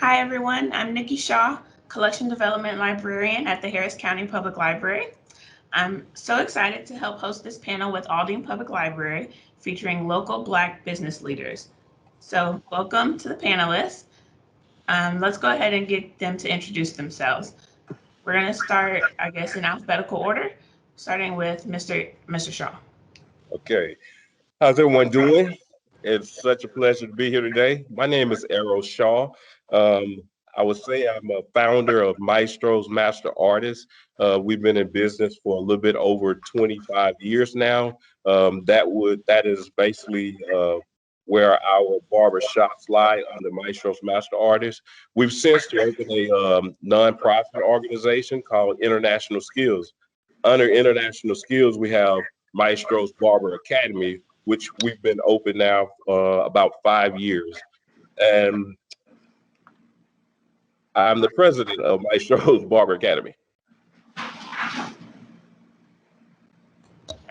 Hi everyone, I'm Nikki Shaw, Collection Development Librarian at the Harris County Public Library. I'm so excited to help host this panel with Aldine Public Library featuring local Black business leaders. So welcome to the panelists. Let's go ahead and get them to introduce themselves. We're going to start, I guess, in alphabetical order, starting with Mr. Shaw. Okay, how's everyone doing? It's such a pleasure to be here today. My name is Eros Shaw. I would say I'm a founder of Mystros Master Artists. We've been in business for a little bit over 25 years now. That is basically where our barber shops lie under Mystros Master Artists. We've since opened a nonprofit organization called International Skills. Under International Skills, we have Mystros Barber Academy, which we've been open now about 5 years. And I'm the president of Mystros Barber Academy.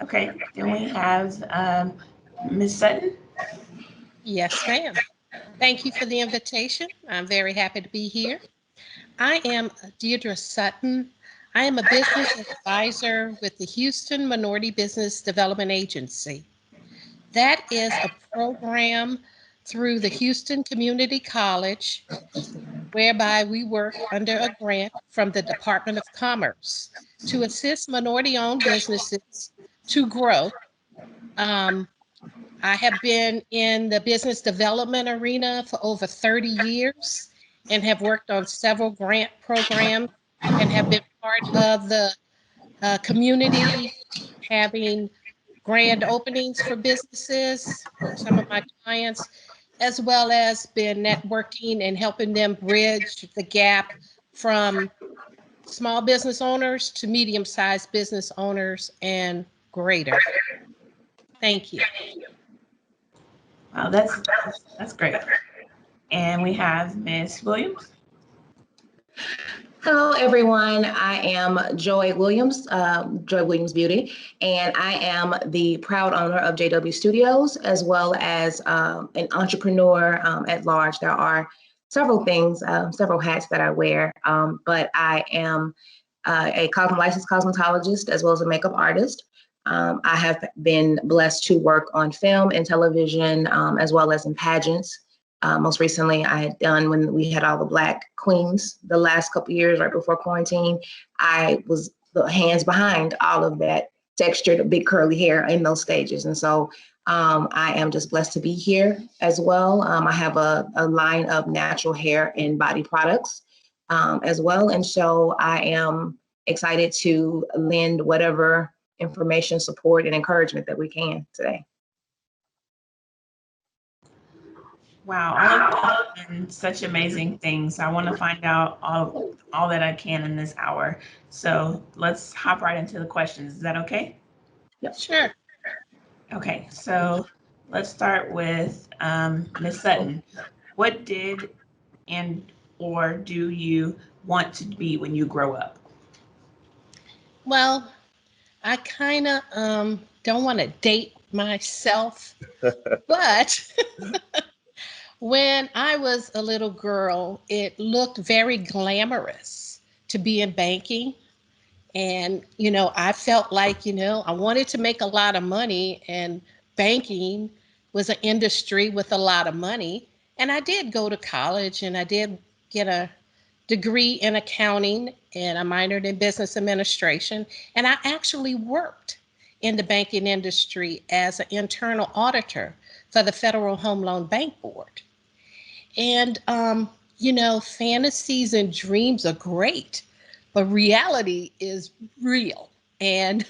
Okay, then we have Ms. Sutton. Yes, ma'am. Thank you for the invitation. I'm very happy to be here. I am Deidra Sutton. I am a business advisor with the Houston Minority Business Development Agency. That is a program through the Houston Community College, whereby we work under a grant from the Department of Commerce to assist minority-owned businesses to grow. I have been in the business development arena for over 30 years and have worked on several grant programs and have been part of the community, having grand openings for businesses, for some of my clients, as well as been networking and helping them bridge the gap from small business owners to medium-sized business owners and greater. Thank you. Wow, that's great. And we have Ms. Williams. Hello, everyone. I am Joy Williams, Joy Williams Beauty, and I am the proud owner of JW Studios, as well as an entrepreneur at large. There are several things, several hats that I wear, but I am a licensed cosmetologist as well as a makeup artist. I have been blessed to work on film and television, as well as in pageants. Most recently, I had done when we had all the Black queens the last couple of years, right before quarantine. I was the hands behind all of that textured, big curly hair in those stages. And so I am just blessed to be here as well. I have a line of natural hair and body products as well. And so I am excited to lend whatever information, support, and encouragement that we can today. Wow, all of that and such amazing things. I want to find out all that I can in this hour. So let's hop right into the questions. Is that okay? Yep. Sure. Okay, so let's start with Ms. Sutton. What did or do you want to be when you grow up? Well, I kind of don't want to date myself, but when I was a little girl, it looked very glamorous to be in banking. And, I felt like, I wanted to make a lot of money, and banking was an industry with a lot of money. And I did go to college and I did get a degree in accounting, and I minored in business administration. And I actually worked in the banking industry as an internal auditor for the Federal Home Loan Bank Board. And, fantasies and dreams are great, but reality is real. And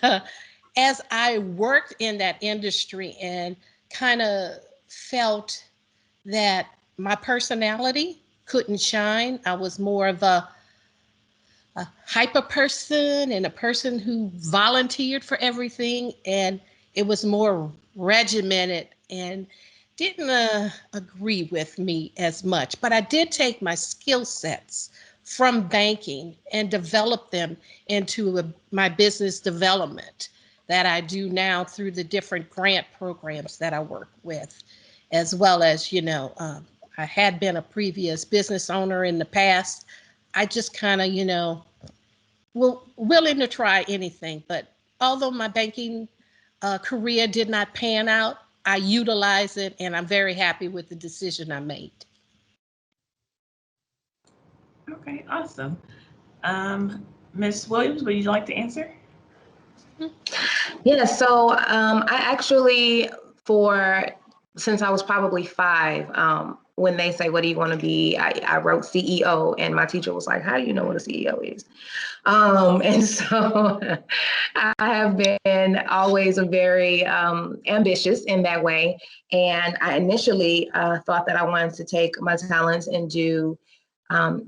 as I worked in that industry and kind of felt that my personality couldn't shine, I was more of a hyper person and a person who volunteered for everything. And it was more regimented and didn't agree with me as much. But I did take my skill sets from banking and develop them into my business development that I do now through the different grant programs that I work with, as well as, I had been a previous business owner in the past. I just kind of, willing to try anything. But although my banking career did not pan out, I utilize it, and I'm very happy with the decision I made. Okay, awesome. Ms. Williams, would you like to answer? Yeah, so I actually, since I was probably 5, when they say, what do you want to be? I wrote CEO, and my teacher was like, how do you know what a CEO is? And so I have been always a very ambitious in that way. And I initially thought that I wanted to take my talents and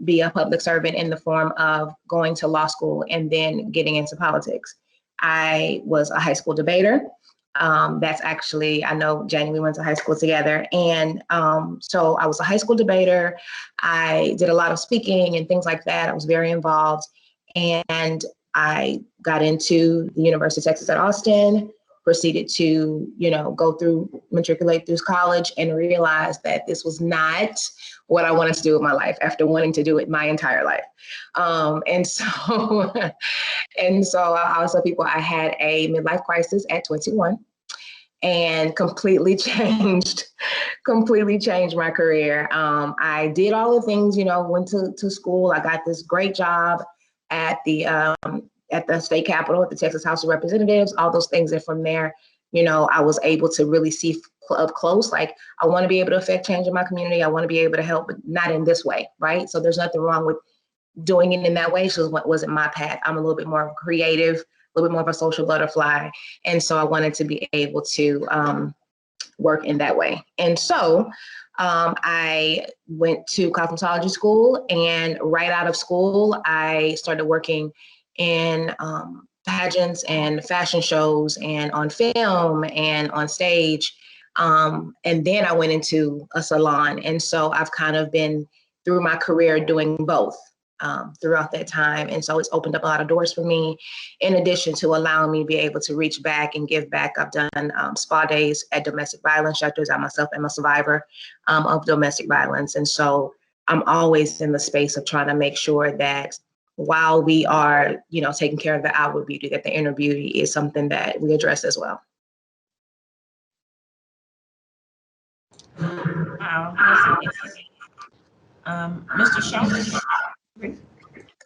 be a public servant in the form of going to law school and then getting into politics. I was a high school debater. That's actually, I know Janie, we went to high school together. And so I was a high school debater. I did a lot of speaking and things like that. I was very involved. And I got into the University of Texas at Austin, proceeded to, matriculate through college, and realized that this was not what I wanted to do with my life after wanting to do it my entire life. And so I always tell people I had a midlife crisis at 21 and completely changed my career. I did all the things, went to school. I got this great job at the state capitol, at the Texas House of Representatives, all those things. And from there, I was able to really see up close, like, I want to be able to affect change in my community. I want to be able to help, but not in this way, right? So there's nothing wrong with doing it in that way. So it wasn't my path. I'm a little bit more creative, a little bit more of a social butterfly. And so I wanted to be able to work in that way. And so I went to cosmetology school, and right out of school, I started working in pageants and fashion shows and on film and on stage. And then I went into a salon. And so I've kind of been through my career doing both throughout that time. And so it's opened up a lot of doors for me, in addition to allowing me to be able to reach back and give back. I've done spa days at domestic violence shelters. I myself am a survivor of domestic violence. And so I'm always in the space of trying to make sure that while we are, taking care of the outward beauty, that the inner beauty is something that we address as well. Wow, that's amazing. Mr. Shaw?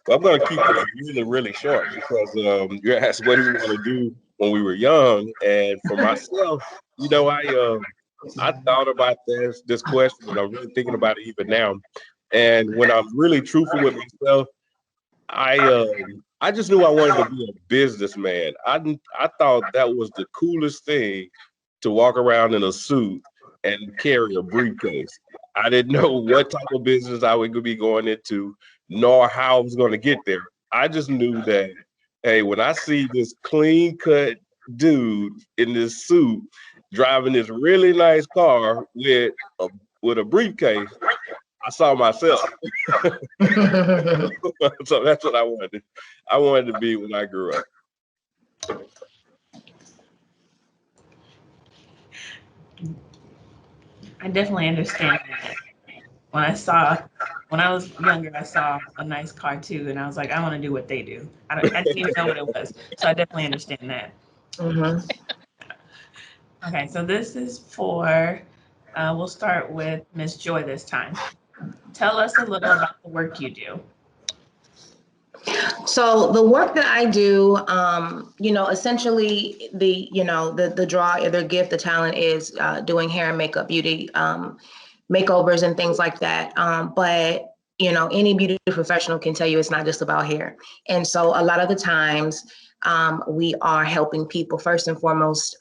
Well, I'm going to keep this really, really short because you asked what do we want to do when we were young. And for myself, I thought about this question, and I'm really thinking about it even now. And when I'm really truthful with myself, I just knew I wanted to be a businessman. I thought that was the coolest thing, to walk around in a suit and carry a briefcase. I didn't know what type of business I would be going into, nor how I was going to get there. I just knew that, hey, when I see this clean cut dude in this suit driving this really nice car with a briefcase, I saw myself. So that's what I wanted. I wanted to be when I grew up. I definitely understand that. When I was younger, I saw a nice car too, and I was like, I want to do what they do. I didn't even know what it was. So I definitely understand that. Mm-hmm. Okay, so this is for, we'll start with Ms. Joy this time. Tell us a little about the work you do. So the work that I do, essentially the draw, or the gift, the talent is doing hair and makeup, beauty, makeovers and things like that. But any beauty professional can tell you it's not just about hair. And so a lot of the times we are helping people first and foremost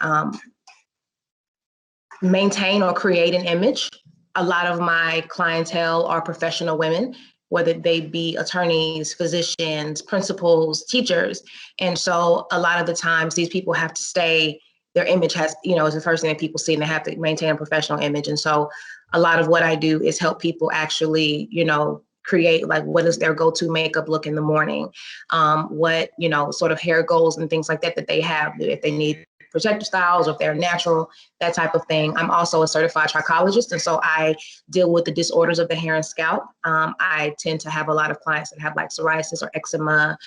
maintain or create an image. A lot of my clientele are professional women, whether they be attorneys, physicians, principals, teachers. And so a lot of the times these people have to stay, their image has, is the first thing that people see, and they have to maintain a professional image. And so a lot of what I do is help people actually, create, like, what is their go-to makeup look in the morning? What, sort of hair goals and things like that they have, if they need protective styles or if they're natural, that type of thing. I'm also a certified trichologist, and so I deal with the disorders of the hair and scalp. I tend to have a lot of clients that have like psoriasis or eczema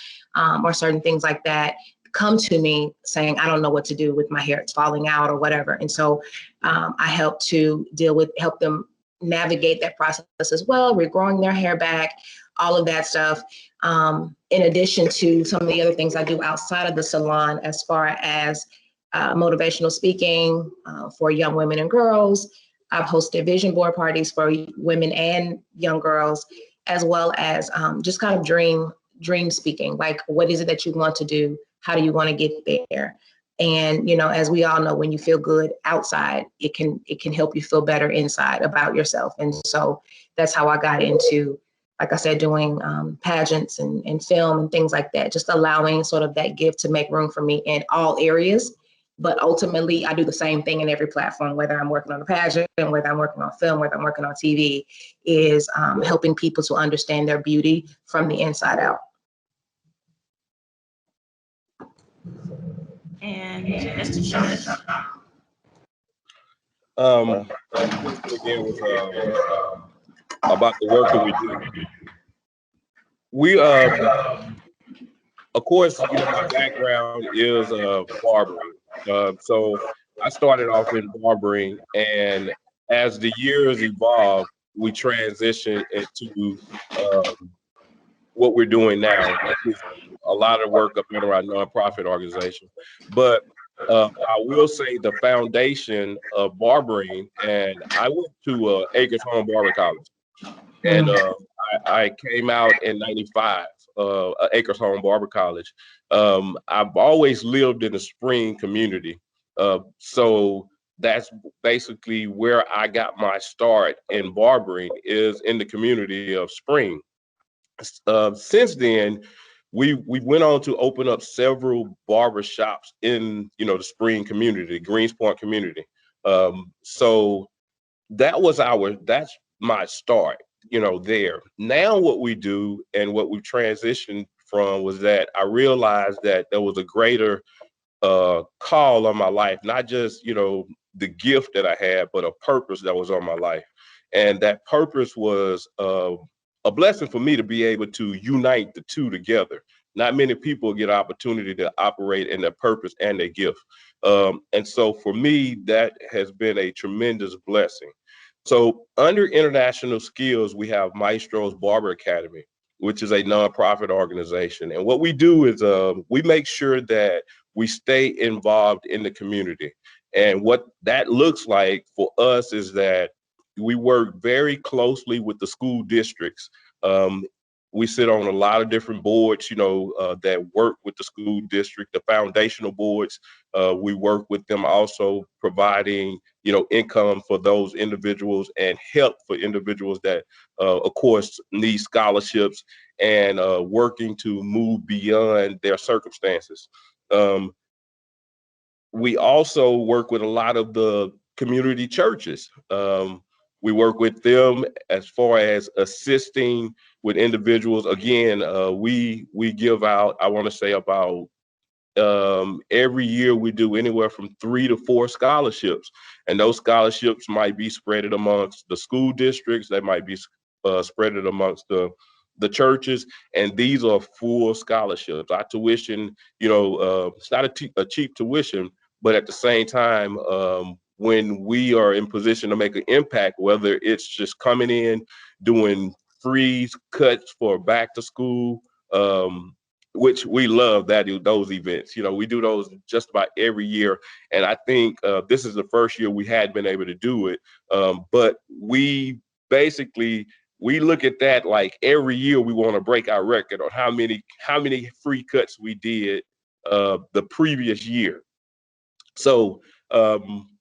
or certain things like that come to me saying, I don't know what to do with my hair, it's falling out or whatever. And so I help them navigate that process as well, regrowing their hair back, all of that stuff. In addition to some of the other things I do outside of the salon, as far as motivational speaking for young women and girls. I've hosted vision board parties for women and young girls, as well as just kind of dream speaking, like what is it that you want to do? How do you want to get there? And, as we all know, when you feel good outside, it can help you feel better inside about yourself. And so that's how I got into, like I said, doing pageants and film and things like that, just allowing sort of that gift to make room for me in all areas. But ultimately, I do the same thing in every platform, whether I'm working on a pageant, whether I'm working on film, whether I'm working on TV, is helping people to understand their beauty from the inside out. And Mr. Shaw. Again, was about the work that we do. We, of course, my background is barbering. So I started off in barbering, and as the years evolved, we transitioned into what we're doing now. A lot of work up in our nonprofit organization. But I will say the foundation of barbering, and I went to Acres Home Barber College, and I came out in '95, Acres Home Barber College. I've always lived in the Spring community. So that's basically where I got my start in barbering, is in the community of Spring. Since then, we went on to open up several barber shops in the Spring community, Greenspoint community. So that's my start, there. Now what we do and what we transitioned from was that I realized that there was a greater call on my life, not just the gift that I had, but a purpose that was on my life, and that purpose was a blessing for me to be able to unite the two together. Not many people get an opportunity to operate in their purpose and their gift. And so for me, that has been a tremendous blessing. So under International Skills, we have Mystros Barber Academy, which is a nonprofit organization. And what we do is we make sure that we stay involved in the community. And what that looks like for us is that we work very closely with the school districts. We sit on a lot of different boards, that work with the school district, the foundational boards. We work with them also providing, income for those individuals and help for individuals that, of course, need scholarships and working to move beyond their circumstances. We also work with a lot of the community churches. We work with them as far as assisting with individuals. Again, we give out, I want to say about every year we do anywhere from 3 to 4 scholarships, and those scholarships might be spread amongst the school districts. They might be spread amongst the churches, and these are full scholarships. Our tuition, it's not a cheap tuition, but at the same time, when we are in position to make an impact, whether it's just coming in, doing free cuts for back to school, which we love those events. We do those just about every year. And I think this is the first year we had been able to do it. But we look at that like every year we want to break our record on how many free cuts we did the previous year. So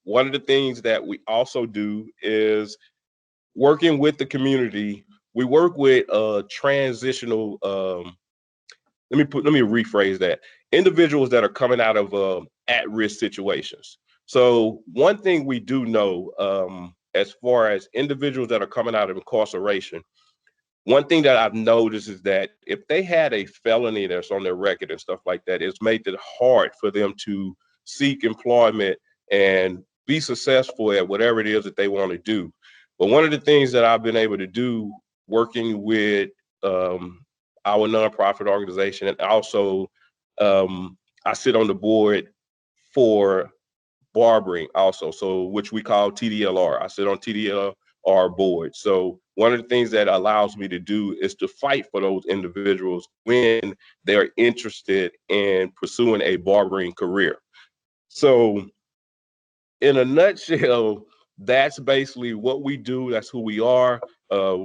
one of the things that we also do is working with the community. We work with transitional, let me rephrase that, individuals that are coming out of at-risk situations. So one thing we do know, as far as individuals that are coming out of incarceration, one thing that I've noticed is that if they had a felony that's on their record and stuff like that, it's made it hard for them to seek employment and be successful at whatever it is that they want to do. But one of the things that I've been able to do working with our nonprofit organization, and also I sit on the board for barbering also, so which we call TDLR. I sit on TDLR board. So one of the things that allows me to do is to fight for those individuals when they're interested in pursuing a barbering career. So in a nutshell, that's basically what we do. That's who we are.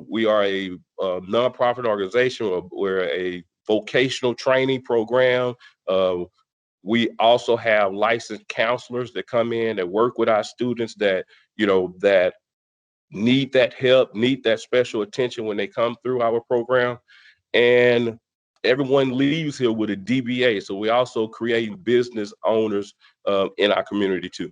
We are a nonprofit organization. We're a vocational training program. We also have licensed counselors that come in that work with our students that, that need that help, need that special attention when they come through our program. And everyone leaves here with a DBA. So we also create business owners in our community too.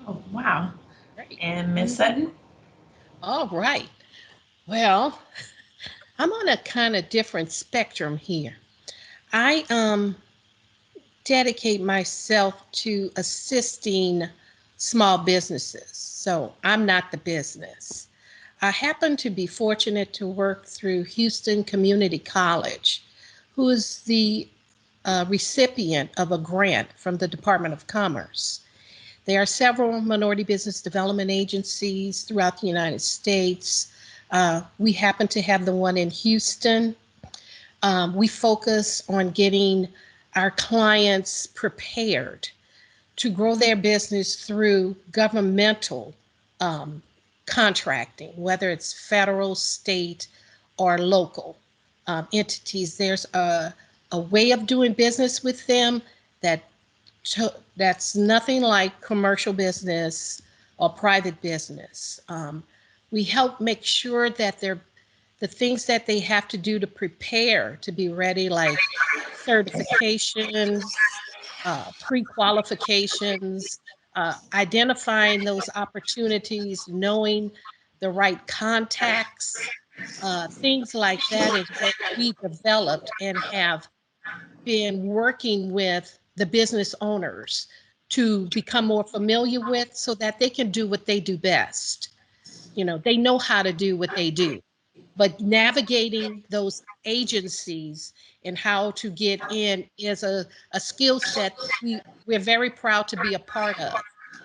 Oh, wow. Great. And Ms. Sutton? All right. Well, I'm on a kind of different spectrum here. I dedicate myself to assisting small businesses. So I'm not the business. I happen to be fortunate to work through Houston Community College, who is the recipient of a grant from the Department of Commerce. There are several minority business development agencies throughout the United States. We happen to have the one in Houston. We focus on getting our clients prepared to grow their business through governmental contracting, whether it's federal, state, or local entities. There's a way of doing business with them that's nothing like commercial business or private business. We help make sure that the things that they have to do to prepare to be ready, like certifications, pre-qualifications, identifying those opportunities, knowing the right contacts, things like that is what we developed and have been working with the business owners to become more familiar with so that they can do what they do best. They know how to do what they do, but navigating those agencies and how to get in is a skill set we're very proud to be a part of,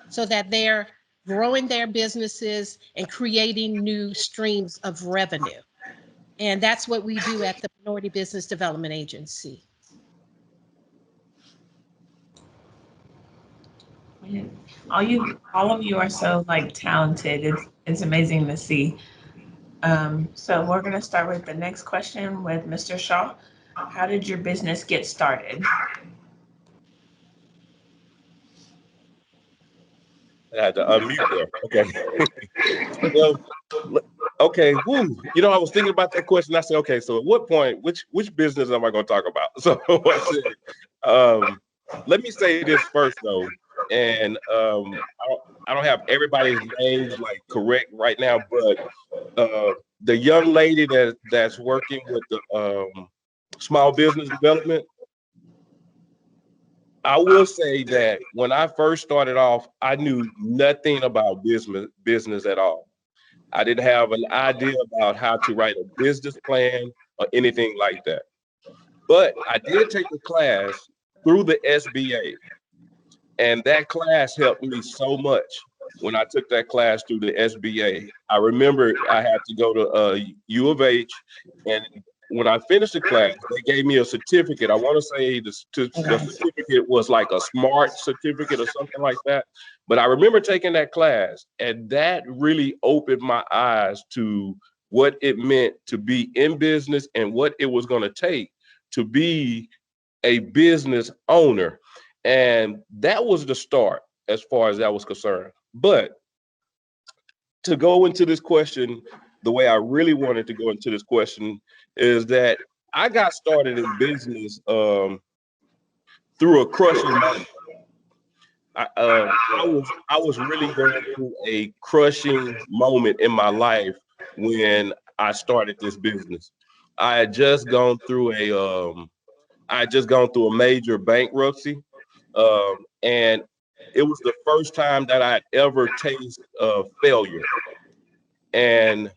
so that they're growing their businesses and creating new streams of revenue. And that's what we do at the Minority Business Development Agency. All of you are so talented. It's amazing to see. So we're going to start with the next question with Mr. Shaw. How did your business get started? I had to unmute there. Okay. Well, okay. Woo. I was thinking about that question. I said, okay, so at what point, which business am I going to talk about? So I said, let me say this first though, and I don't have everybody's names correct right now, but the young lady that's working with the small business development, I will say that when I first started off, I knew nothing about business at all. I didn't have an idea about how to write a business plan or anything like that. But I did take a class through the SBA, and that class helped me so much. When I took that class through the SBA, I remember I had to go to U of H, and when I finished the class, they gave me a certificate. I want to say the certificate was like a SMART certificate or something like that. But I remember taking that class, and that really opened my eyes to what it meant to be in business and what it was going to take to be a business owner. And that was the start as far as that was concerned. But to go into this question, the way I really wanted to go into this question is that I got started in business through a crushing moment. I was really going through a crushing moment in my life when I started this business. I had just gone through I had just gone through a major bankruptcy, and it was the first time that I had ever tasted failure. And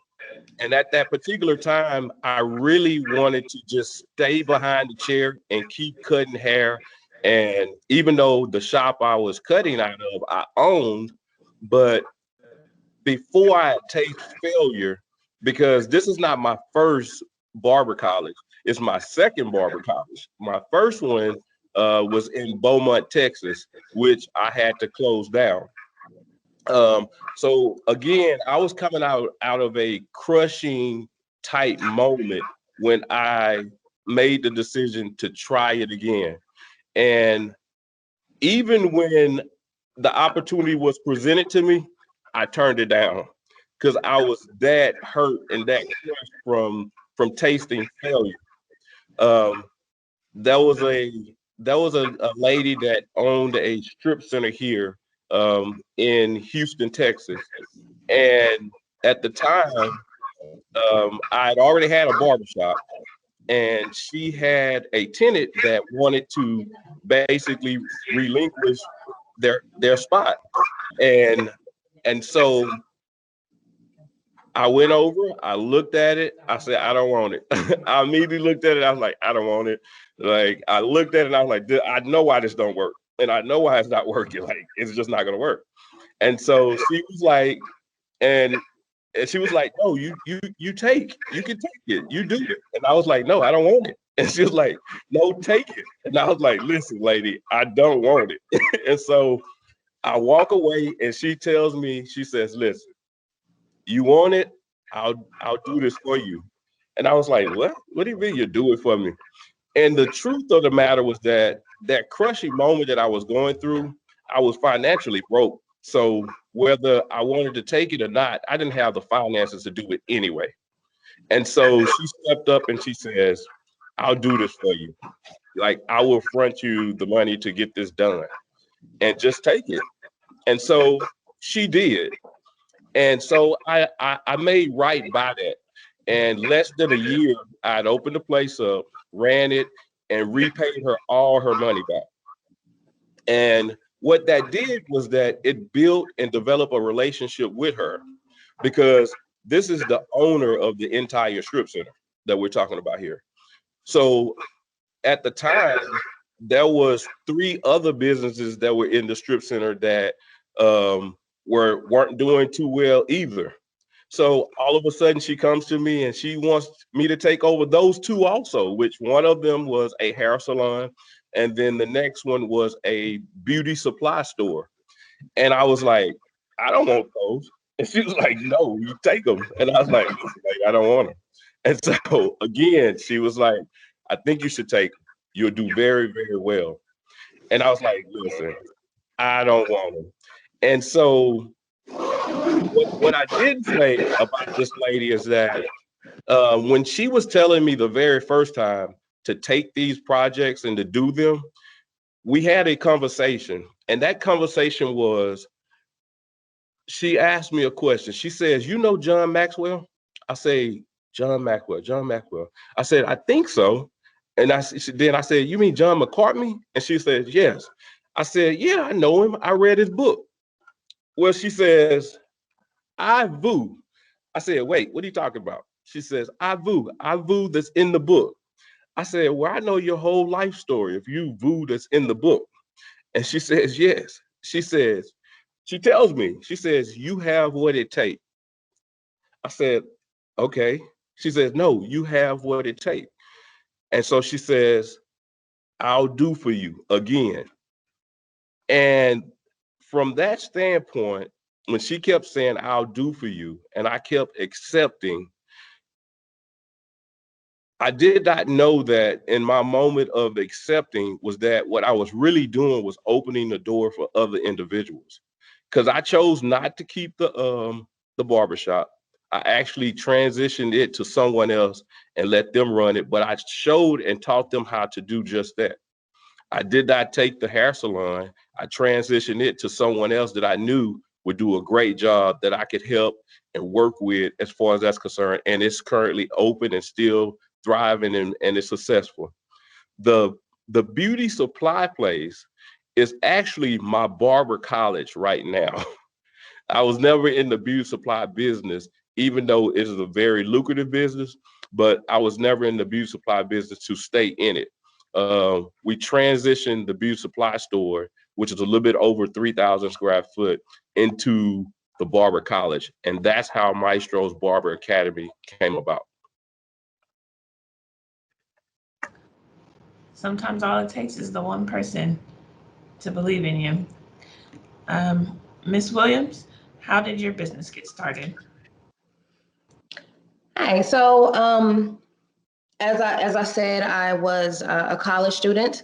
at that particular time, I really wanted to just stay behind the chair and keep cutting hair. And even though the shop I was cutting out of, I owned, but before I taste failure, because this is not my first barber college, it's my second barber college. My first one was in Beaumont, Texas, which I had to close down. So again, I was coming out of a crushing type moment when I made the decision to try it again. And even when the opportunity was presented to me, I turned it down because I was that hurt and that crushed from tasting failure. Um, there was a lady that owned a strip center here in Houston, Texas, and at the time, I had already had a barbershop, and she had a tenant that wanted to basically relinquish their spot, and so I went over, I looked at it, I said, I don't want it. I immediately looked at it, I was like, I don't want it. Like, I looked at it and I was like, I know why this don't work. And I know why it's not working. Like, it's just not gonna work. And so she was like, and she was like, no, you can take it, you do it. And I was like, no, I don't want it. And she was like, no, take it. And I was like, listen, lady, I don't want it. And so I walk away and she tells me, she says, listen, you want it? I'll do this for you. And I was like, what do you mean you do it for me? And the truth of the matter was that crushing moment that I was going through, I was financially broke. So whether I wanted to take it or not, I didn't have the finances to do it anyway. And so she stepped up and she says, I'll do this for you. Like, I will front you the money to get this done and just take it. And so she did. And so I made right by that. And less than a year, I'd opened the place up, ran it, and repaid her all her money back. And what that did was that it built and developed a relationship with her, because this is the owner of the entire strip center that we're talking about here. So at the time, there was 3 other businesses that were in the strip center that weren't doing too well either. So all of a sudden she comes to me and she wants me to take over those 2 also, which one of them was a hair salon, and then the next one was a beauty supply store. And I was like, I don't want those. And she was like, no, you take them. And I was like, I don't want them. And so again, she was like, I think you should take them. You'll do very, very well. And I was like, listen, I don't want them. And so what I did say about this lady is that when she was telling me the very first time to take these projects and to do them, we had a conversation. And that conversation was, she asked me a question. She says, you know John Maxwell? I say, John Maxwell. I said, I think so. And then I said, you mean John McCartney? And she says, yes. I said, yeah, I know him. I read his book. Well, she says, I voo. I said, wait, what are you talking about? She says, I voo that's in the book. I said, well, I know your whole life story if you voo that's in the book. And she says, yes. She tells me, she says, you have what it takes. I said, okay. She says, no, you have what it takes. And so she says, I'll do for you again. And from that standpoint, when she kept saying, I'll do for you, and I kept accepting, I did not know that in my moment of accepting was that what I was really doing was opening the door for other individuals. Because I chose not to keep the barbershop. I actually transitioned it to someone else and let them run it, but I showed and taught them how to do just that. I did not take the hair salon. I transitioned it to someone else that I knew would do a great job that I could help and work with as far as that's concerned. And it's currently open and still thriving and it's successful. the beauty supply place is actually my barber college right now. I was never in the beauty supply business, even though it is a very lucrative business, but I was never in the beauty supply business to stay in it. We transitioned the beauty supply store, which is a little bit over 3,000 square foot, into the Barber College. And that's how Mystros Barber Academy came about. Sometimes all it takes is the one person to believe in you. Ms. Williams, how did your business get started? Hi, so as I said, I was a college student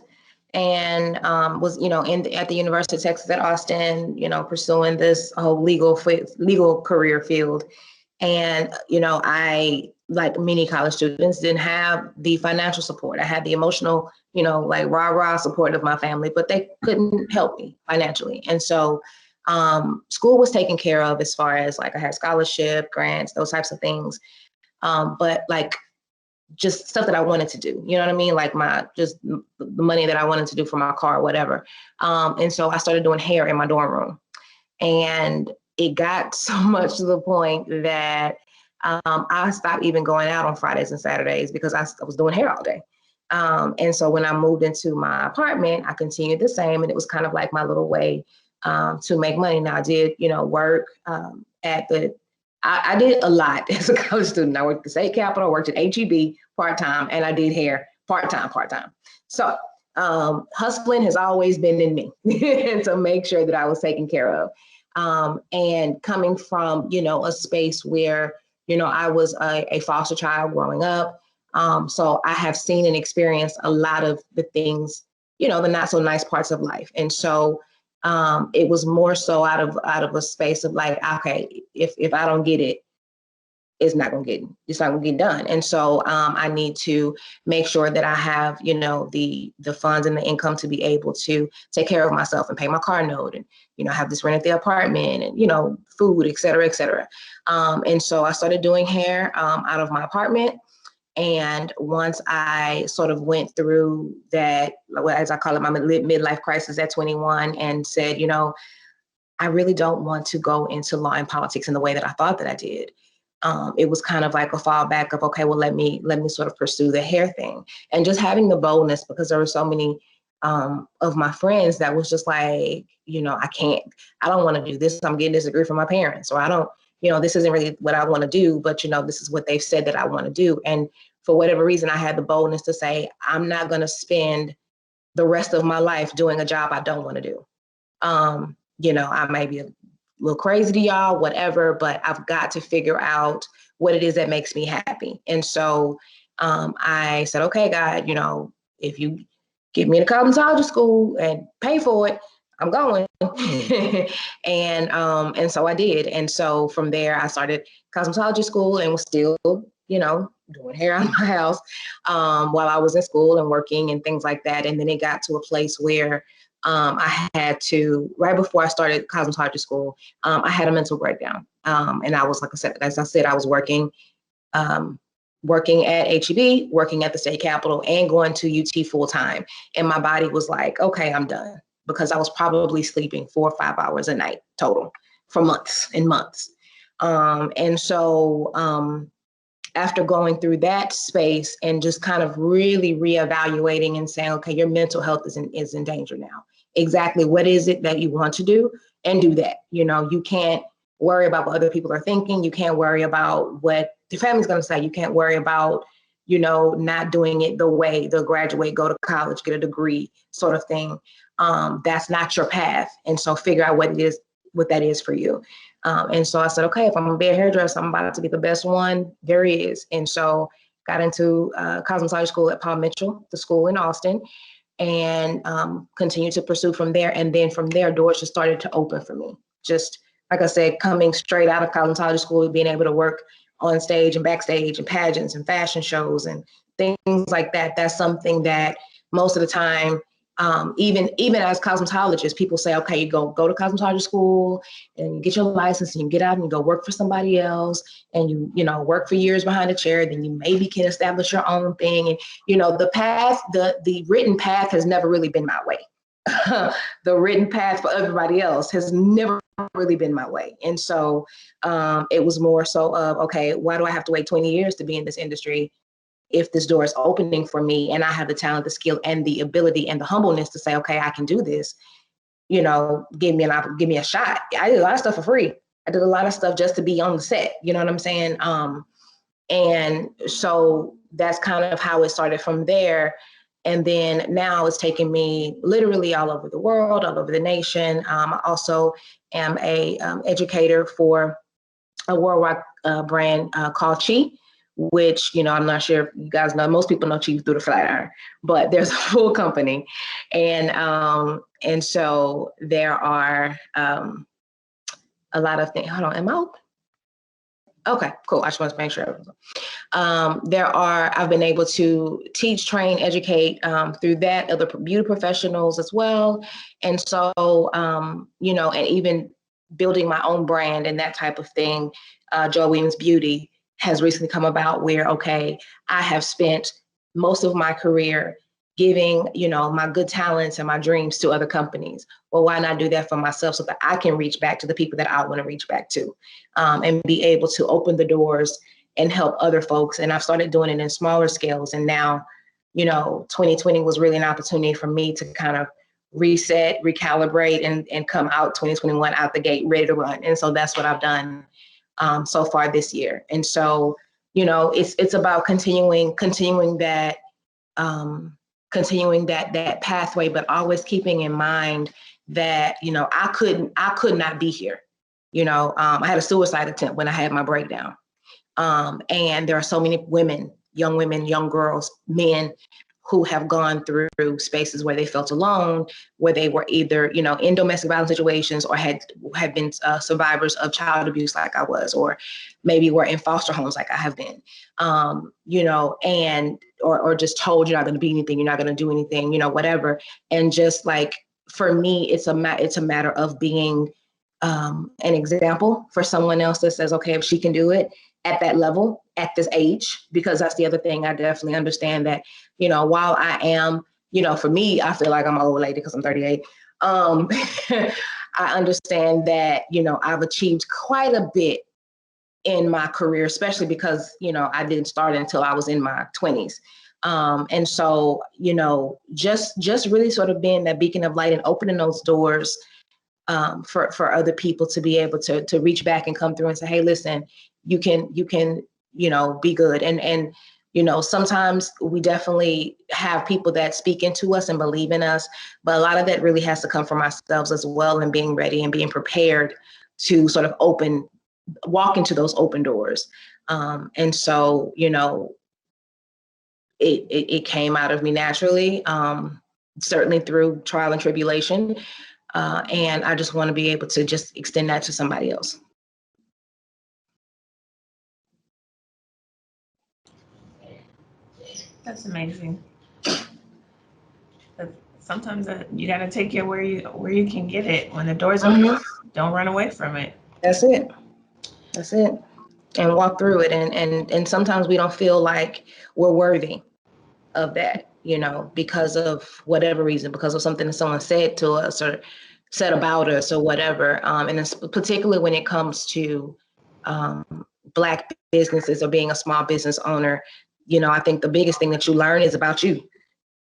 and was, at the University of Texas at Austin, pursuing this whole legal career field. And, I, like many college students, didn't have the financial support. I had the emotional, like rah-rah support of my family, but they couldn't help me financially. And so school was taken care of as far as like I had scholarship, grants, those types of things. But like just stuff that I wanted to do, you know what I mean? Like just the money that I wanted to do for my car or whatever. And so I started doing hair in my dorm room. And it got so much to the point that I stopped even going out on Fridays and Saturdays because I was doing hair all day. And so when I moved into my apartment, I continued the same. And it was kind of like my little way to make money. Now I did, work I did a lot as a college student. I worked at the state capitol, worked at HEB part-time, and I did hair part-time. So hustling has always been in me to make sure that I was taken care of. And coming from, a space where, I was a foster child growing up. So I have seen and experienced a lot of the things, the not so nice parts of life. And so it was more so out of a space of like, okay, if I don't get it, it's not gonna get done. And so I need to make sure that I have, the funds and the income to be able to take care of myself and pay my car note and, have this rent at the apartment and, food, et cetera, et cetera. And so I started doing hair out of my apartment. And once I sort of went through that, as I call it, my midlife crisis at 21 and said, I really don't want to go into law and politics in the way that I thought that I did. It was kind of like a fallback of, okay, well, let me sort of pursue the hair thing. And just having the boldness, because there were so many of my friends that was just like, I don't want to do this. I'm getting this degree from my parents, or I don't, this isn't really what I want to do, but, this is what they've said that I want to do. And for whatever reason, I had the boldness to say, I'm not going to spend the rest of my life doing a job I don't want to do. I may be a little crazy to y'all, whatever, but I've got to figure out what it is that makes me happy. And so I said, okay, God, if you get me into cosmetology school and pay for it, I'm going. And so I did. And so from there, I started cosmetology school and was still, doing hair out of my house while I was in school and working and things like that. And then it got to a place where I had to, right before I started cosmetology school, I had a mental breakdown. And I was, like I said, as I said, I was working at HEB, working at the state capitol, and going to UT full time. And my body was like, okay, I'm done, because I was probably sleeping 4 or 5 hours a night total for months and months. And so after going through that space and just kind of really reevaluating and saying, okay, your mental health is in danger now. Exactly what is it that you want to do, and do that. You can't worry about what other people are thinking. You can't worry about what your family's going to say. You can't worry about, not doing it the way, the graduate, go to college, get a degree sort of thing. That's not your path. And so figure out what that is for you. And so I said, okay, if I'm gonna be a hairdresser, I'm about to be the best one there is. And so got into cosmetology school at Paul Mitchell, the school in Austin, and continued to pursue from there. And then from there, doors just started to open for me. Just like I said, coming straight out of cosmetology school, being able to work on stage and backstage and pageants and fashion shows and things like that. That's something that most of the time, Even as cosmetologists, people say, okay, you go to cosmetology school and you get your license and you get out and you go work for somebody else and you know, work for years behind a chair, then you maybe can establish your own thing. And, you know, the written path has never really been my way. The written path for everybody else has never really been my way. And so it was more so of, okay, why do I have to wait 20 years to be in this industry if this door is opening for me and I have the talent, the skill, and the ability and the humbleness to say, okay, I can do this, you know, give me a shot. I did a lot of stuff for free. I did a lot of stuff just to be on the set, you know what I'm saying? And so that's kind of how it started from there. And then now it's taking me literally all over the world, all over the nation. I also am a educator for a worldwide brand called Chi, which, you know, I'm not sure if you guys know, most people know Chi through the Flatiron, but there's a full company. And so there are a lot of things. Hold on, am I open? Okay, cool. I just want to make sure. I've been able to teach, train, educate through that, other beauty professionals as well. And so, you know, and even building my own brand and that type of thing, Joy Williams Beauty has recently come about where, okay, I have spent most of my career giving, you know, my good talents and my dreams to other companies. Well, why not do that for myself so that I can reach back to the people that I want to reach back to, and be able to open the doors and help other folks. And I've started doing it in smaller scales. And now, you know, 2020 was really an opportunity for me to kind of reset, recalibrate, and come out 2021 out the gate ready to run. And so that's what I've done so far this year. And so, you know, it's about continuing that pathway, but always keeping in mind that, you know, I could not be here. You know, I had a suicide attempt when I had my breakdown. And there are so many young women, young girls, men who have gone through spaces where they felt alone, where they were either, you know, in domestic violence situations or had been survivors of child abuse like I was, or maybe were in foster homes like I have been, you know, and or just told you're not going to be anything, you're not going to do anything, you know, whatever. And just like, for me, it's a matter of being an example for someone else that says, okay, if she can do it at that level, at this age, because that's the other thing. I definitely understand that, you know, while I am, you know, for me, I feel like I'm an old lady because I'm 38. I understand that, you know, I've achieved quite a bit in my career, especially because, you know, I didn't start until I was in my 20s. And so, you know, just really sort of being that beacon of light and opening those doors for other people to be able to reach back and come through and say, hey, listen, you can, you know, be good. And, you know, sometimes we definitely have people that speak into us and believe in us, but a lot of that really has to come from ourselves as well, and being ready and being prepared to sort of walk into those open doors. And so, you know, it came out of me naturally, certainly through trial and tribulation. And I just want to be able to just extend that to somebody else. That's amazing. But sometimes you got to take it where you can get it. When the door's open, don't run away from it. That's it. And walk through it. And sometimes we don't feel like we're worthy of that, you know, because of whatever reason, because of something that someone said to us or said about us or whatever. And it's particularly when it comes to Black businesses or being a small business owner, you know, I think the biggest thing that you learn is about you.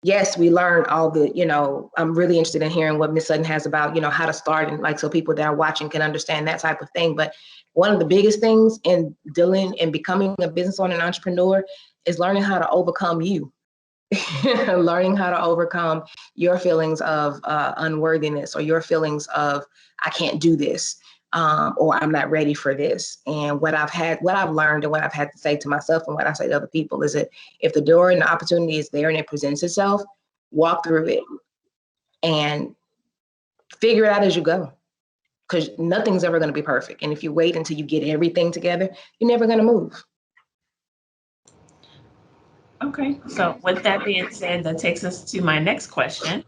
Yes, we learn all the, you know, I'm really interested in hearing what Ms. Sutton has about, you know, how to start, and like, so people that are watching can understand that type of thing. But one of the biggest things in dealing and becoming a business owner and entrepreneur is learning how to overcome you. Learning how to overcome your feelings of unworthiness, or your feelings of, I can't do this, or I'm not ready for this. And what I've learned and what I've had to say to myself and what I say to other people is that if the door and the opportunity is there and it presents itself, walk through it and figure it out as you go. Because nothing's ever going to be perfect. And if you wait until you get everything together, you're never going to move. Okay, so with that being said, that takes us to my next question.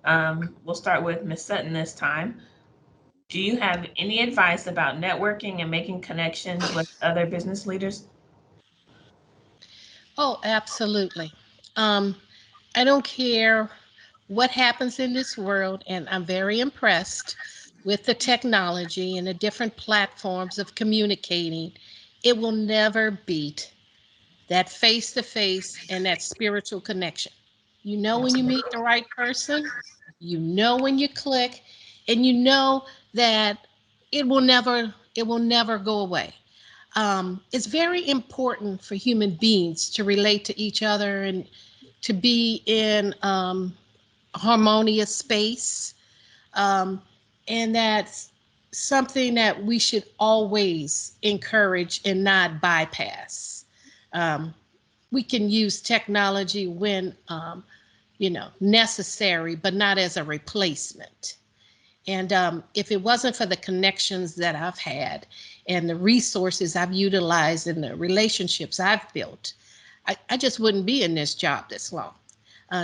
We'll start with Ms. Sutton this time. Do you have any advice about networking and making connections with other business leaders? Oh, absolutely. I don't care what happens in this world, and I'm very impressed with the technology and the different platforms of communicating. It will never beat that face to face and that spiritual connection. You know when you meet the right person, you know when you click, and you know that it will never go away. It's very important for human beings to relate to each other and to be in harmonious space. Um, and that's something that we should always encourage and not bypass. Um, we can use technology when necessary, but not as a replacement. And if it wasn't for the connections that I've had and the resources I've utilized and the relationships I've built, I just wouldn't be in this job this long.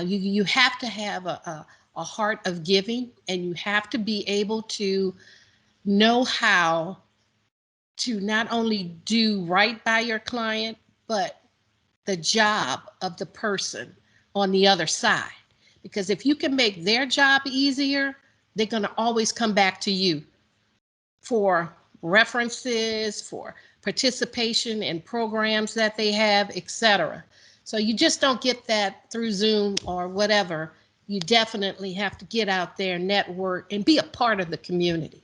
You have to have a heart of giving, and you have to be able to know how to not only do right by your client, but the job of the person on the other side. Because if you can make their job easier, they're going to always come back to you for references, for participation in programs that they have, etc. So you just don't get that through Zoom or whatever. You definitely have to get out there, network, and be a part of the community.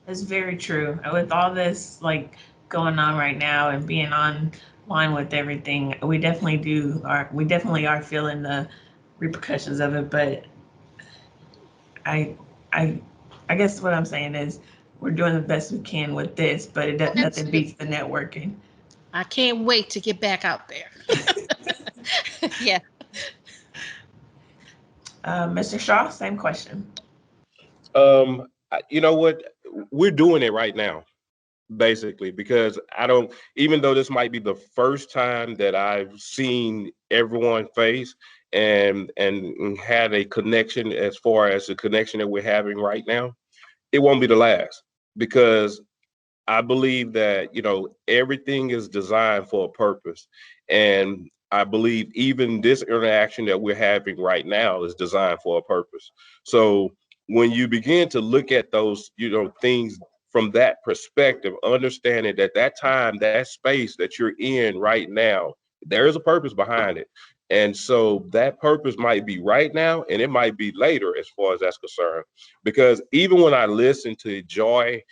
It's very true. With all this like going on right now and being online with everything, we definitely are feeling the repercussions of it. But I I I guess what I'm saying is we're doing the best we can with this, but nothing beats the networking. I can't wait to get back out there. Yeah. Mr. Shaw, same question. You know what? We're doing it right now, basically, because I don't, even though this might be the first time that I've seen everyone face and had a connection as far as the connection that we're having right now, it won't be the last, because I believe that, everything is designed for a purpose. And I believe even this interaction that we're having right now is designed for a purpose. So when you begin to look at those, things from that perspective, understanding that that time, that space that you're in right now, there is a purpose behind it. And so that purpose might be right now and it might be later as far as that's concerned. Because even when I listen to Joy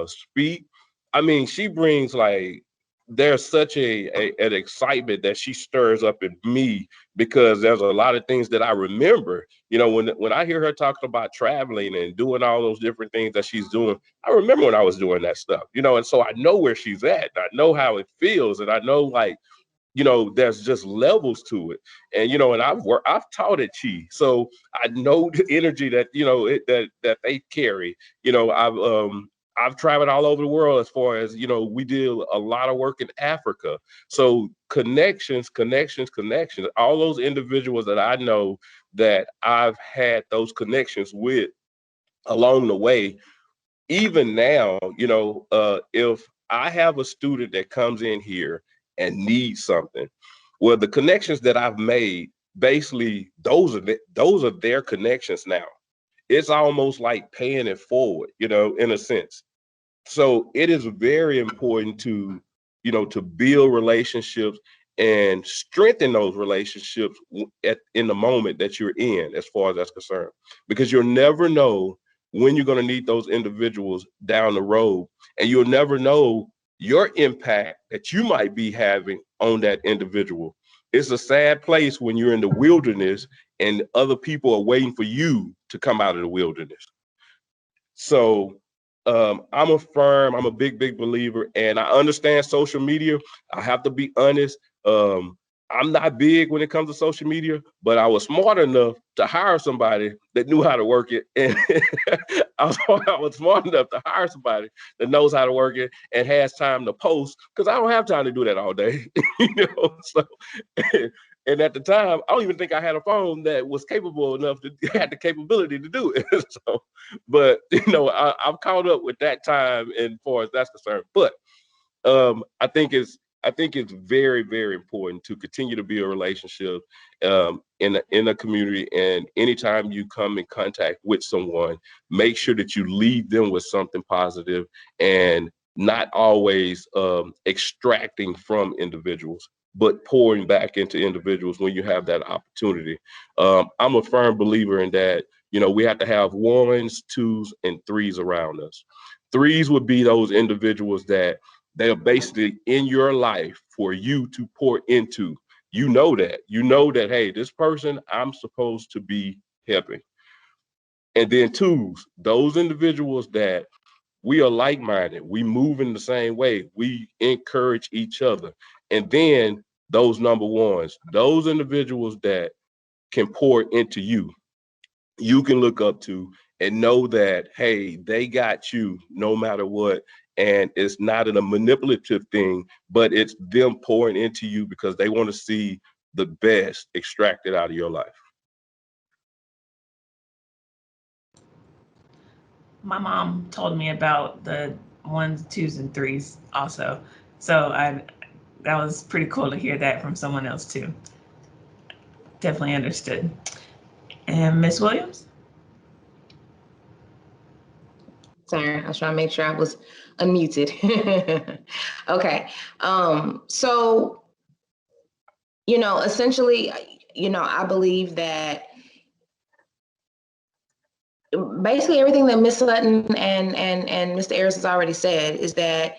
speak, I mean, she brings like, there's such an excitement that she stirs up in me, because there's a lot of things that I remember. When I hear her talking about traveling and doing all those different things that she's doing, I remember when I was doing that stuff. And so I know where she's at. I know how it feels, and I know, like, there's just levels to it. And and I've taught at Chi, so I know the energy that that they carry. I've traveled all over the world, as far as we did a lot of work in Africa. So connections, all those individuals that I know that I've had those connections with along the way. Even now, if I have a student that comes in here and needs something, well, the connections that I've made, basically, those are their connections now. It's almost like paying it forward, in a sense. So it is very important to, to build relationships and strengthen those relationships in the moment that you're in, as far as that's concerned, because you'll never know when you're going to need those individuals down the road, and you'll never know your impact that you might be having on that individual. It's a sad place when you're in the wilderness and other people are waiting for you to come out of the wilderness. So I'm a big believer, and I understand social media. I have to be honest. I'm not big when it comes to social media, but I was smart enough to hire somebody that knew how to work it. And I was smart enough to hire somebody that knows how to work it and has time to post, because I don't have time to do that all day. So And at the time, I don't even think I had a phone that was capable enough to had the capability to do it. So, but I've caught up with that time, and as far as that's concerned. But I think it's very, very important to continue to build a relationship in a community. And anytime you come in contact with someone, make sure that you leave them with something positive and not always extracting from individuals, but pouring back into individuals when you have that opportunity. I'm a firm believer in that. We have to have ones, twos, and threes around us. Threes would be those individuals that they are basically in your life for you to pour into. You know that, hey, this person I'm supposed to be helping. And then twos, those individuals that we are like-minded, we move in the same way, we encourage each other. And then those number ones, those individuals that can pour into you, you can look up to and know that, hey, they got you no matter what. And it's not a manipulative thing, but it's them pouring into you because they want to see the best extracted out of your life. My mom told me about the ones, twos, and threes also. So that was pretty cool to hear that from someone else too. Definitely understood. And Miss Williams? Sorry, I was trying to make sure I was unmuted. Okay. So, essentially, I believe that basically everything that Miss Sutton and Mr. Eros has already said is that,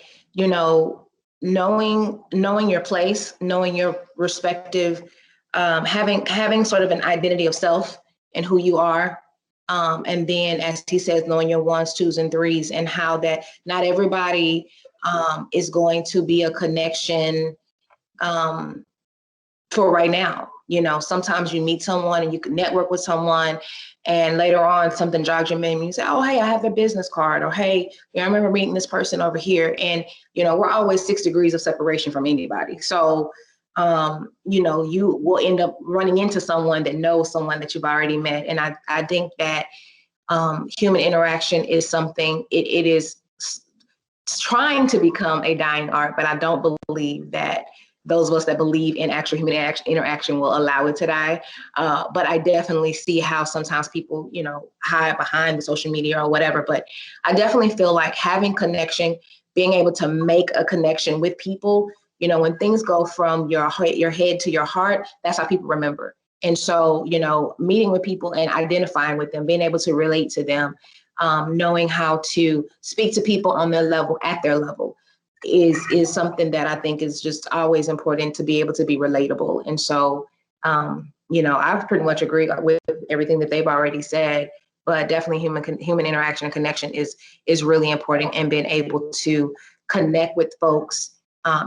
knowing your place, knowing your respective, having sort of an identity of self and who you are. And then, as he says, knowing your ones, twos, and threes, and how that not everybody is going to be a connection for right now. Sometimes you meet someone and you can network with someone, and later on something jogs your memory and you say, oh, hey, I have their business card, or hey, I remember meeting this person over here. And, we're always 6 degrees of separation from anybody. So, you will end up running into someone that knows someone that you've already met. And I think that human interaction is something, it is trying to become a dying art, but I don't believe that those of us that believe in actual human interaction will allow it to die. But I definitely see how sometimes people, hide behind the social media or whatever. But I definitely feel like having connection, being able to make a connection with people, when things go from your head to your heart, that's how people remember. And so, meeting with people and identifying with them, being able to relate to them, knowing how to speak to people on their level, at their level, is something that I think is just always important, to be able to be relatable. And so, I've pretty much agreed with everything that they've already said, but definitely human interaction and connection is really important, and being able to connect with folks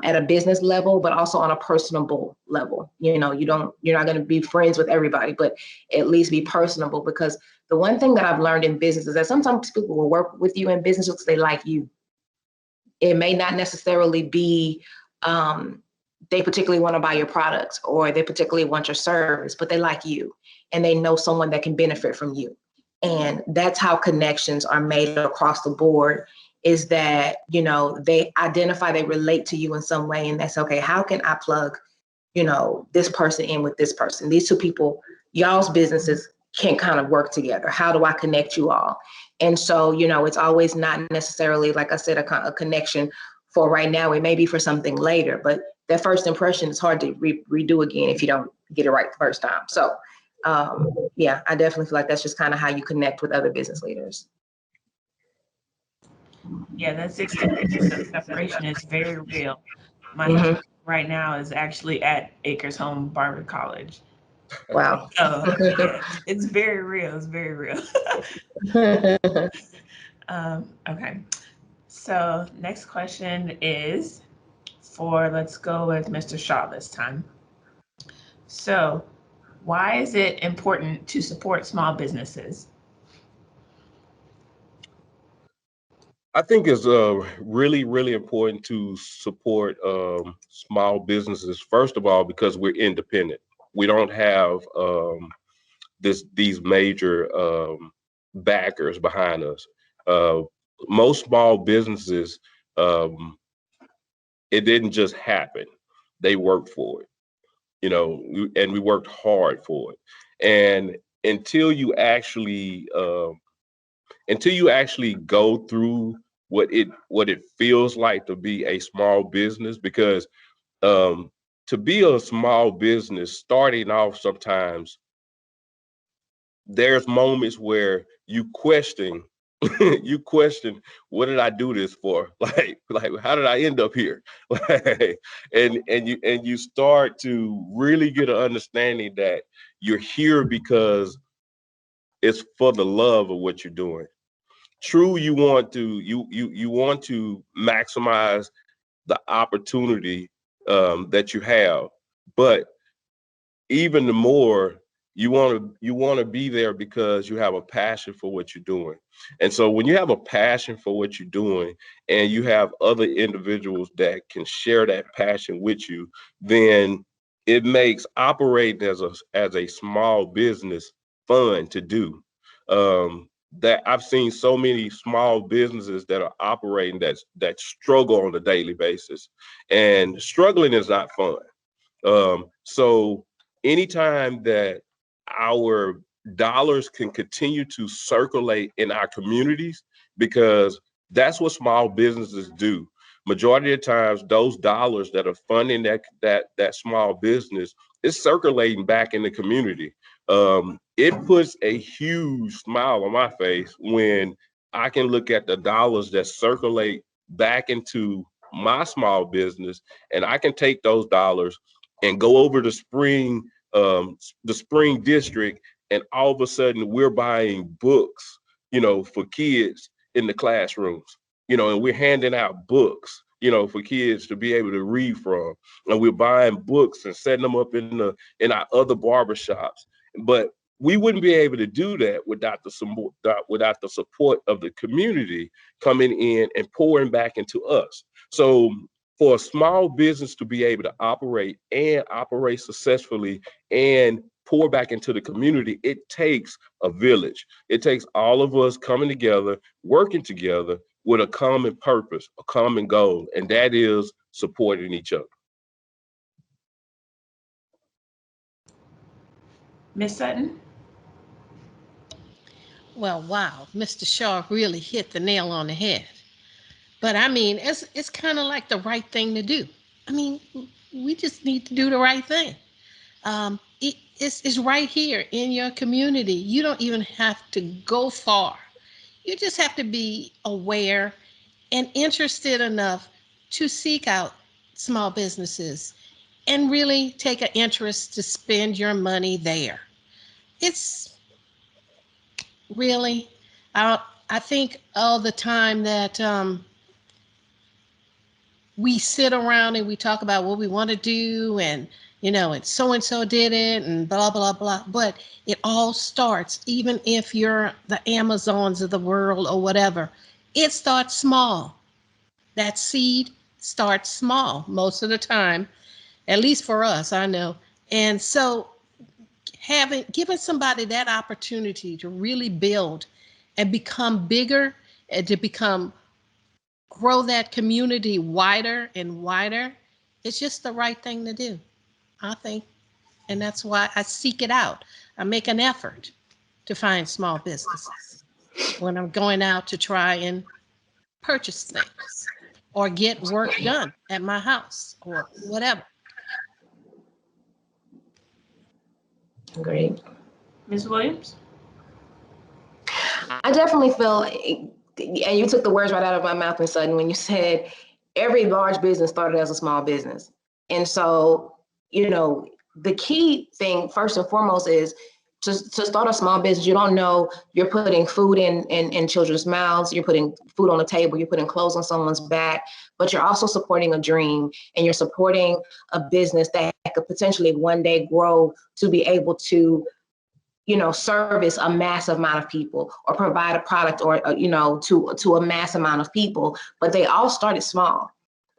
at a business level, but also on a personable level. You're not going to be friends with everybody, but at least be personable, because the one thing that I've learned in business is that sometimes people will work with you in business because they like you. It may not necessarily be they particularly want to buy your products, or they particularly want your service, but they like you and they know someone that can benefit from you. And that's how connections are made across the board, is that, they identify, they relate to you in some way. And that's okay. How can I plug, this person in with this person? These two people, y'all's businesses can kind of work together. How do I connect you all? And so, it's always not necessarily, like I said, a connection for right now. It may be for something later, but that first impression is hard to redo again if you don't get it right the first time. So, yeah, I definitely feel like that's just kind of how you connect with other business leaders. Yeah, that 6 degrees of separation is very real. My husband right now is actually at Acres Home Barber College. Wow. So yeah, it's very real. It's very real. Okay. So next question is let's go with Mr. Shaw this time. So why is it important to support small businesses? I think it's really, really important to support small businesses, first of all, because we're independent. We don't have these major backers behind us. Most small businesses, it didn't just happen. They worked for it, you know, and we worked hard for it. And until you actually go through what it feels like to be a small business, because to be a small business starting off, sometimes there's moments where you question what did I do this for? Like how did I end up here? Like, and you start to really get an understanding that you're here because it's for the love of what you're doing. True, you want to maximize the opportunity that you have, but even the more you want to be there because you have a passion for what you're doing. And so when you have a passion for what you're doing and you have other individuals that can share that passion with you, then it makes operating as a small business fun to do. That I've seen so many small businesses that are operating that struggle on a daily basis, and struggling is not fun. So anytime that our dollars can continue to circulate in our communities, because that's what small businesses do. Majority of times, those dollars that are funding that small business is circulating back in the community. It puts a huge smile on my face when I can look at the dollars that circulate back into my small business, and I can take those dollars and go over to the spring district, and all of a sudden we're buying books, you know, for kids in the classrooms, you know, and we're handing out books, you know, for kids to be able to read from, and we're buying books and setting them up in our other barbershops. But we wouldn't be able to do that without the support of the community coming in and pouring back into us. So for a small business to be able to operate successfully and pour back into the community, it takes a village. It takes all of us coming together, working together with a common purpose, a common goal, and that is supporting each other. Ms. Sutton? Well, wow, Mr. Shaw really hit the nail on the head. But I mean, it's kind of like the right thing to do. I mean, we just need to do the right thing. It's right here in your community. You don't even have to go far. You just have to be aware and interested enough to seek out small businesses and really take an interest to spend your money there. It's really, I think all the time that we sit around and we talk about what we want to do, and and so did it, and blah blah blah, but it all starts, even if you're the Amazons of the world or whatever, it starts small. That seed starts small most of the time, at least for us, I know. And so giving somebody that opportunity to really build and become bigger, and to grow that community wider and wider, it's just the right thing to do, I think. And that's why I seek it out. I make an effort to find small businesses when I'm going out to try and purchase things or get work done at my house or whatever. Great. Ms. Williams? I definitely feel, and you took the words right out of my mouth, Ms. Sutton, when you said every large business started as a small business. And so, the key thing, first and foremost, is to start a small business. You don't know you're putting food in children's mouths, you're putting food on the table, you're putting clothes on someone's back, but you're also supporting a dream, and you're supporting a business that could potentially one day grow to be able to service a massive amount of people, or provide a product or to a mass amount of people. But they all started small.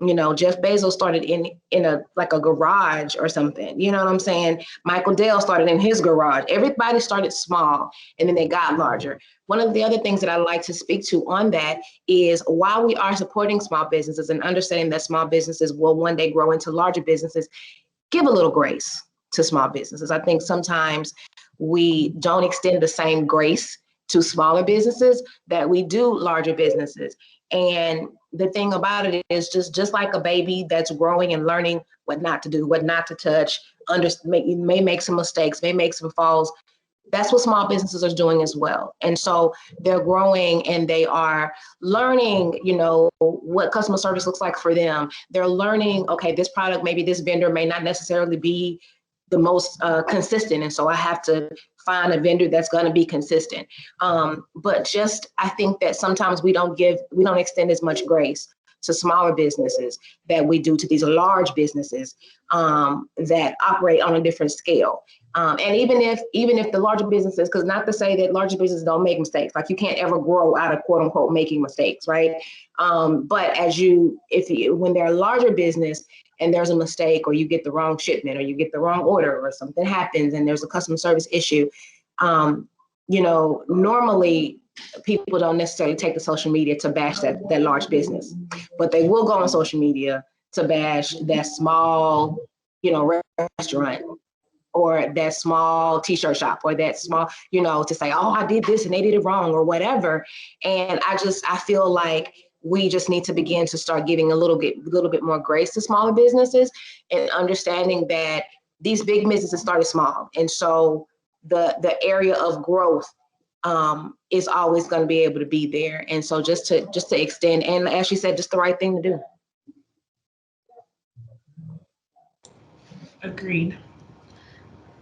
You know, Jeff Bezos started in a like a garage or something. You know what I'm saying? Michael Dell started in his garage. Everybody started small and then they got larger. One of the other things that I like to speak to on that is while we are supporting small businesses and understanding that small businesses will one day grow into larger businesses, give a little grace to small businesses. I think sometimes we don't extend the same grace to smaller businesses that we do larger businesses. And the thing about it is just like a baby that's growing and learning what not to do, what not to touch, may make some mistakes, may make some falls. That's what small businesses are doing as well. And so they're growing and they are learning, you know, what customer service looks like for them. They're learning, okay, this product, maybe this vendor may not necessarily be the most consistent. And so I have to find a vendor that's going to be consistent. But just, I think that sometimes we don't extend as much grace to smaller businesses that we do to these large businesses that operate on a different scale. And even if the larger businesses, because not to say that larger businesses don't make mistakes, like you can't ever grow out of quote unquote making mistakes, right? But when they're a larger business and there's a mistake, or you get the wrong shipment, or you get the wrong order, or something happens and there's a customer service issue, you know, normally people don't necessarily take to social media to bash that large business, but they will go on social media to bash that small, you know, restaurant, or that small t-shirt shop, or that small, you know, to say, oh, I did this and they did it wrong, or whatever. And I feel like we just need to begin to start giving a little bit more grace to smaller businesses, and understanding that these big businesses started small. And so the area of growth is always going to be able to be there. And so just to extend, and as she said, just the right thing to do. Agreed.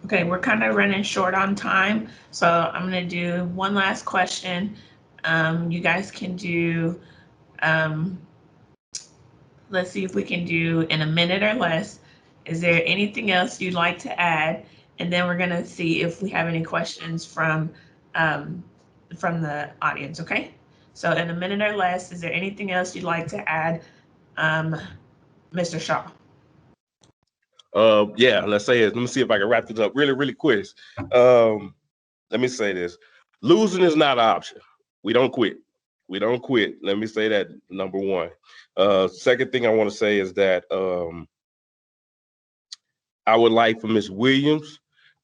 Okay, we're kind of running short on time, so I'm going to do one last question. You guys can do, let's see if we can do in a minute or less. Is there anything else you'd like to add? And then we're going to see if we have any questions from the audience, okay? So in a minute or less, is there anything else you'd like to add, Mr. Shaw? Yeah, let's say it. Let me see if I can wrap this up really, really quick. Let me say this. Losing is not an option. We don't quit. We don't quit. Let me say that, number one. Second thing I want to say is that I would like for Ms. Williams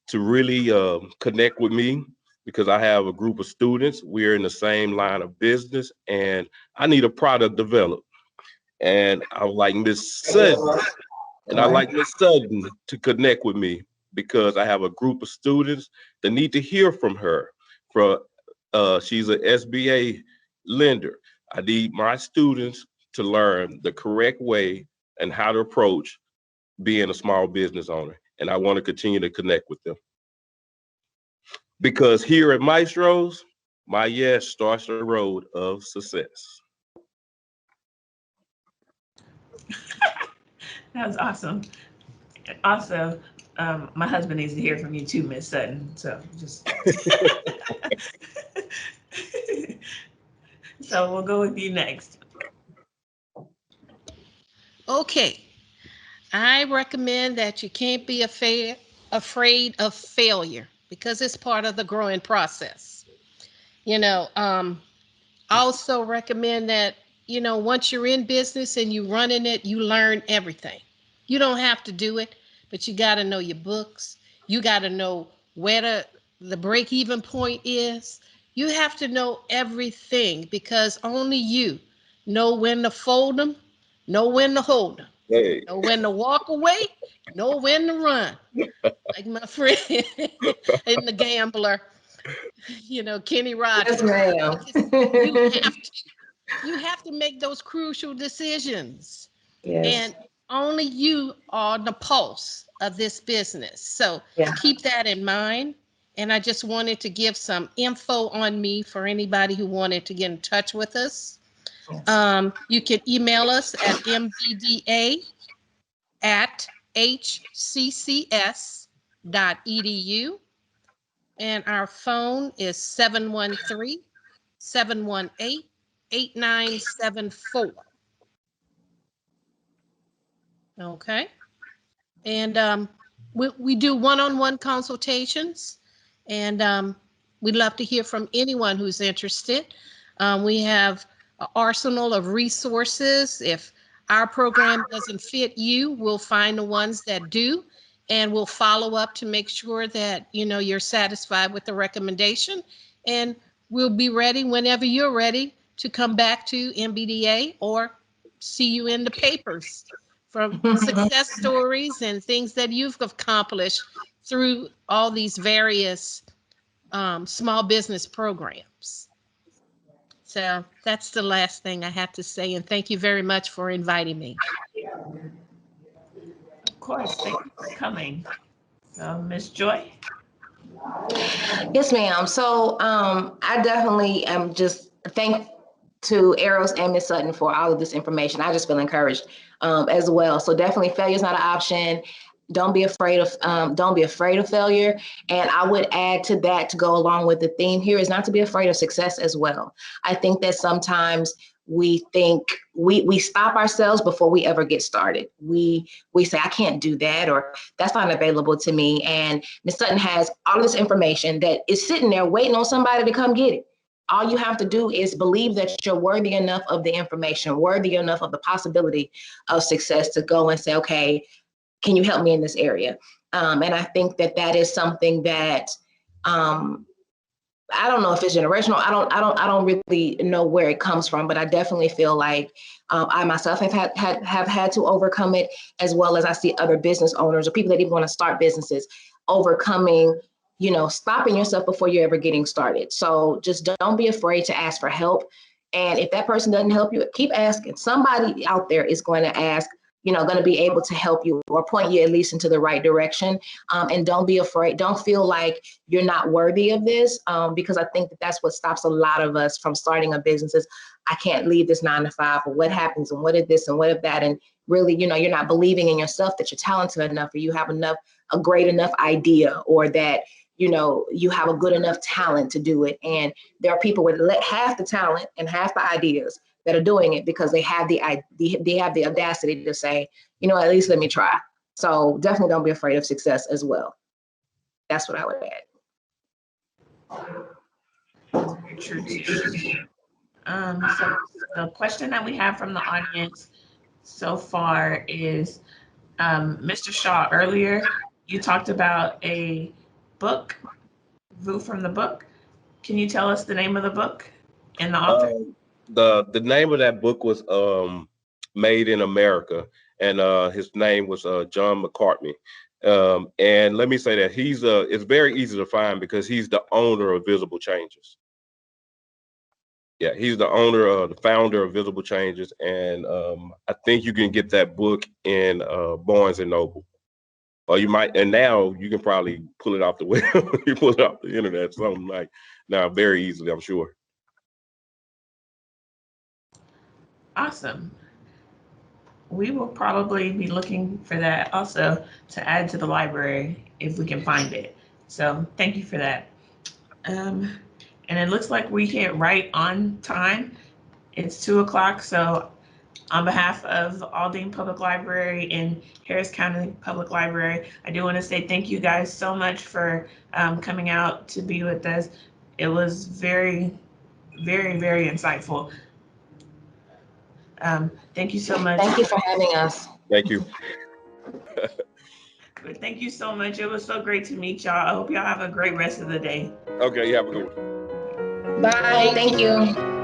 to really connect with me, because I have a group of students. We're in the same line of business, and I need a product developed. And I would like Ms. Sutton, and I like Ms. Sutton to connect with me, because I have a group of students that need to hear from her. She's an SBA lender. I need my students to learn the correct way and how to approach being a small business owner. And I want to continue to connect with them. Because here at Mystros, my yes starts the road of success. That was awesome. Also, my husband needs to hear from you too, Miss Sutton. So just so we'll go with you next. Okay. I recommend that you can't be afraid of failure, because it's part of the growing process. You know, I also recommend that, you know, once you're in business and you running it, you learn everything. You don't have to do it, but you got to know your books. You got to know where the break-even point is. You have to know everything, because only you know when to fold them, know when to hold them. Hey. Know when to walk away, know when to run. Like my friend in The Gambler, you know, Kenny Rogers. Yes, ma'am. You have to make those crucial decisions. Yes. And only you are the pulse of this business. So Yeah. keep that in mind. And I just wanted to give some info on me for anybody who wanted to get in touch with us. Yes. You can email us at mbda@hccs.edu. And our phone is 713-718-8974. Okay. And we do one-on-one consultations, and we'd love to hear from anyone who's interested. We have an arsenal of resources. If our program doesn't fit you, we'll find the ones that do, and we'll follow up to make sure that you're satisfied with the recommendation, and we'll be ready whenever you're ready to come back to MBDA or see you in the papers from success stories and things that you've accomplished through all these various small business programs. So that's the last thing I have to say, and thank you very much for inviting me. Of course, thank you for coming. So, Ms. Joy? Yes, ma'am. So I definitely am just thank to Eros and Ms. Sutton for all of this information. I just feel encouraged as well. So definitely failure is not an option. Don't be afraid of failure. And I would add to that, to go along with the theme here, is not to be afraid of success as well. I think that sometimes we think we stop ourselves before we ever get started. We say, I can't do that, or that's not available to me. And Ms. Sutton has all of this information that is sitting there waiting on somebody to come get it. All you have to do is believe that you're worthy enough of the information, worthy enough of the possibility of success to go and say, okay, can you help me in this area? And I think that that is something that I don't know if it's generational. I don't really know where it comes from, but I definitely feel like I myself have had to overcome it, as well as I see other business owners or people that even want to start businesses overcoming, stopping yourself before you're ever getting started. So just don't be afraid to ask for help. And if that person doesn't help you, keep asking. Somebody out there is going to ask, going to be able to help you or point you at least into the right direction. And don't be afraid. Don't feel like you're not worthy of this, because I think that that's what stops a lot of us from starting a business is, I can't leave this 9 to 5, or what happens, and what if this and what if that. And really, you're not believing in yourself that you're talented enough, or you have a great enough idea, or that, you have a good enough talent to do it. And there are people with half the talent and half the ideas that are doing it because they have the audacity to say, at least let me try. So definitely don't be afraid of success as well. That's what I would add. True. So the question that we have from the audience so far is, Mr. Shaw, earlier you talked about a book, View from the Book. Can you tell us the name of the book and the author? The name of that book was Made in America, and his name was John McCartney. And let me say that it's very easy to find because he's the owner of Visible Changes. Yeah, he's the founder of Visible Changes, and I think you can get that book in Barnes and Noble, or you might. And now you can probably pull it off the web. You pull it off the internet, something like now, very easily, I'm sure. Awesome. We will probably be looking for that also to add to the library if we can find it. So thank you for that. And it looks like we hit right on time. It's 2 o'clock. So on behalf of Aldine Public Library and Harris County Public Library, I do want to say thank you guys so much for coming out to be with us. It was very, very, very insightful. Thank you so much. Thank you for having us. Thank you. Thank you so much. It was so great to meet y'all. I hope y'all have a great rest of the day. Okay, you have a good one. Bye. Thank you.